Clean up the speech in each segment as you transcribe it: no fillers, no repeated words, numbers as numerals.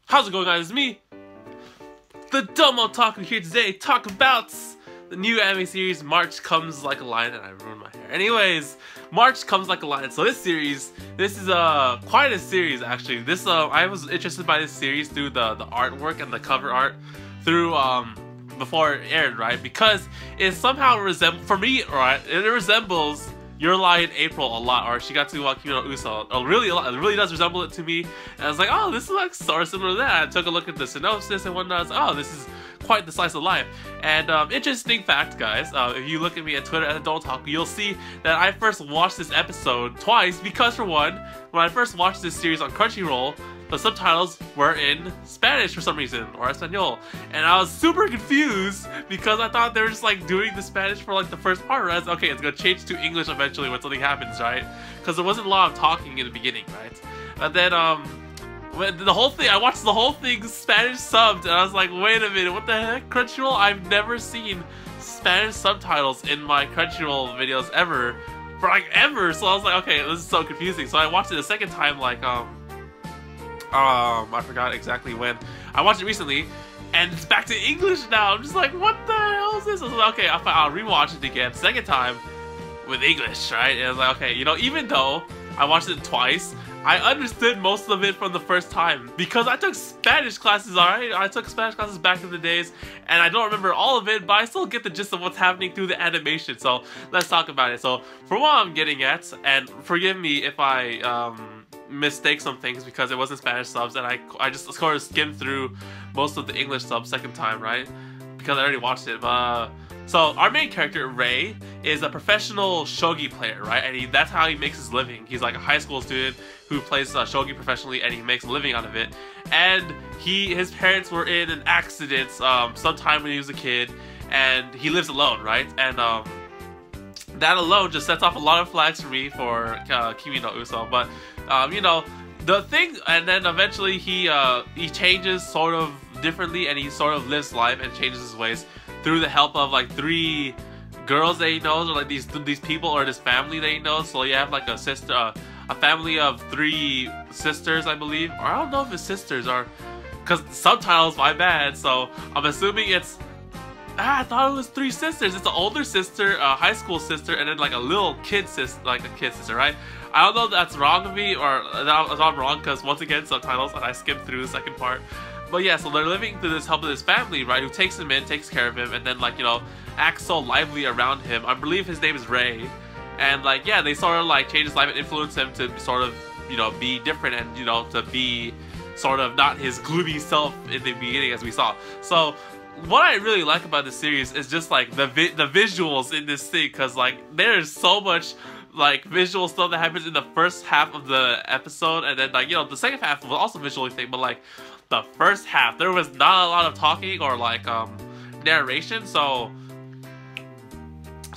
How's it going, guys? It's me, the Dumb Otaku, here today to talk about the new anime series, March Comes Like a Lion, and I ruined my hair. Anyways, March Comes Like a Lion. So this is quite a series actually. I was interested by this series through the artwork and the cover art through before it aired, right? Because it somehow for me, right? It resembles Your Lie in April a lot, or Shigatsu wa Kimi no Uso. Really a lot. It really does resemble it to me. And I was like, oh, this is like sort of similar to that. I took a look at the synopsis and whatnot. I was like, oh, this is quite the slice of life. And interesting fact, guys, if you look at me at Twitter at Adult Talk, you'll see that I first watched this episode twice because, for one, when I first watched this series on Crunchyroll, the subtitles were in Spanish for some reason, or Espanol, and I was super confused because I thought they were just like doing the Spanish for like the first part, right? Okay, it's gonna change to English eventually when something happens, right? Because there wasn't a lot of talking in the beginning, right? And then the whole thing, I watched the whole thing Spanish subbed, and I was like, wait a minute, what the heck? Crunchyroll? I've never seen Spanish subtitles in my Crunchyroll videos ever, ever. So I was like, okay, this is so confusing. So I watched it a second time, like I forgot exactly when. I watched it recently, and it's back to English now. I'm just like, what the hell is this? I was like, okay, I'll rewatch it again, second time, with English, right? And I was like, okay, you know, even though I watched it twice, I understood most of it from the first time because I took Spanish classes, alright? I took Spanish classes back in the days, and I don't remember all of it, but I still get the gist of what's happening through the animation. So let's talk about it. So for what I'm getting at, and forgive me if I mistake some things because it wasn't Spanish subs, and I just sort of skimmed through most of the English subs second time, right? Because I already watched it. So our main character, Ray, is a professional shogi player, right? And that's how he makes his living. He's like a high school student who plays shogi professionally, and he makes a living out of it. And his parents were in an accident sometime when he was a kid, and he lives alone, right? And that alone just sets off a lot of flags for me for Kimi no Uso. But you know, the thing, and then eventually he changes sort of differently, and he sort of lives life and changes his ways through the help of like 3 girls that he knows, or like these people, or this family that he knows. So you have like a family of 3 sisters, I believe, or I don't know if it's sisters, or because subtitles, my bad. So I'm assuming it's I thought it was 3 sisters. It's an older sister, a high school sister, and then like a little kid sister, right? I don't know if that's wrong of me, or that I'm wrong, because once again, subtitles, and I skipped through the second part. But yeah, so they're living through this help of this family, right, who takes him in, takes care of him, and then, like, you know, acts so lively around him. I believe his name is Ray. And, like, yeah, they sort of, like, change his life and influence him to sort of, you know, be different, and, you know, to be sort of not his gloomy self in the beginning, as we saw. So what I really like about this series is just, like, the visuals in this thing, because, like, there's so much like visual stuff that happens in the first half of the episode, and then, like, you know, the second half was also visually thing, but like the first half there was not a lot of talking or like narration, so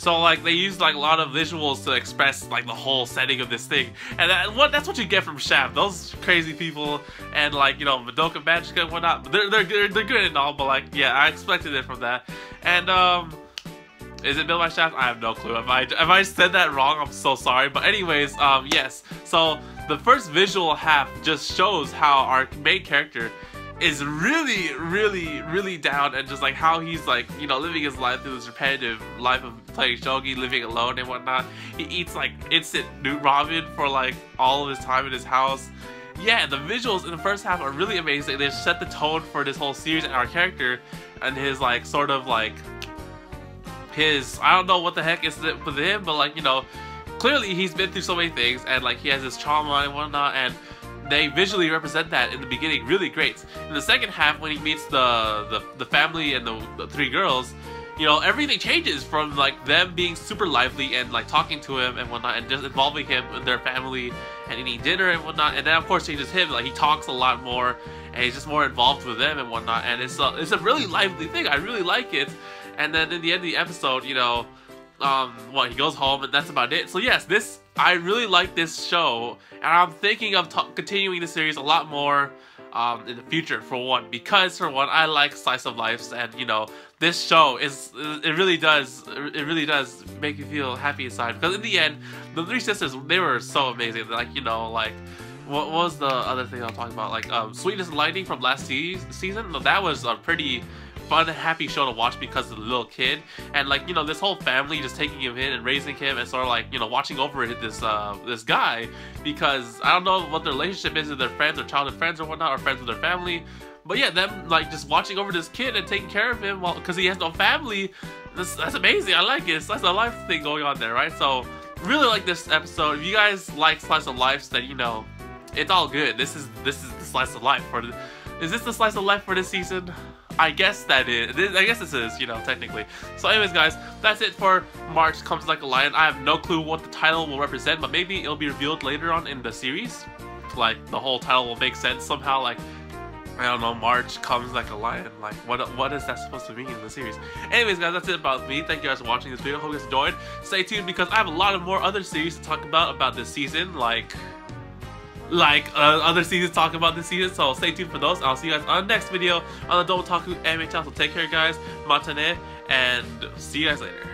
like they used like a lot of visuals to express like the whole setting of this thing, and that's what you get from Shaft. Those crazy people, and like, you know, Madoka Magica and whatnot, they're good and all, but like, yeah, I expected it from that. And is it built by Shaft? I have no clue. If I said that wrong, I'm so sorry. But anyways, yes. So the first visual half just shows how our main character is really down, and just like how he's like, you know, living his life through this repetitive life of playing shogi, living alone and whatnot. He eats like instant ramen for like all of his time in his house. Yeah, the visuals in the first half are really amazing. They set the tone for this whole series and our character and his like sort of like I don't know what the heck is it with him, but like, you know, clearly he's been through so many things, and like he has this trauma and whatnot, and they visually represent that in the beginning really great. In the second half, when he meets the family and the 3 girls, you know, everything changes from like them being super lively and like talking to him and whatnot, and just involving him in their family and eating dinner and whatnot, and then of course changes him. Like he talks a lot more, and he's just more involved with them and whatnot, and it's a really lively thing. I really like it. And then in the end of the episode, you know, he goes home, and that's about it. So yes, I really like this show, and I'm thinking of continuing the series a lot more in the future, for one, because for one, I like slice of lives, and you know, this show it really does make you feel happy inside, because in the end, the 3 sisters, they were so amazing. Like, you know, like what was the other thing I'm talking about? Like Sweetness and Lightning from last season. No, that was a pretty fun and happy show to watch because of the little kid, and like, you know, this whole family just taking him in and raising him and sort of like, you know, watching over this this guy, because I don't know what their relationship is, if they're friends or childhood friends or whatnot, or friends with their family. But yeah, them like just watching over this kid and taking care of him while, because he has no family. That's amazing. I like it. It's slice of life thing going on there, right? So really like this episode. If you guys like slice of life, then you know it's all good. This is the slice of life for. Is this the slice of life for this season? I guess that is. I guess this is, you know, technically. So anyways, guys, that's it for March Comes Like a Lion. I have no clue what the title will represent, but maybe it'll be revealed later on in the series. Like, the whole title will make sense somehow, like, I don't know, March Comes Like a Lion. Like, what is that supposed to mean in the series? Anyways, guys, that's it about me. Thank you guys for watching this video. Hope you guys enjoyed. Stay tuned because I have a lot of more other series to talk about this season, like other seasons talking about this season, so stay tuned for those. I'll see you guys on the next video on the Double Taku Anime channel. So take care, guys. Matane, and see you guys later.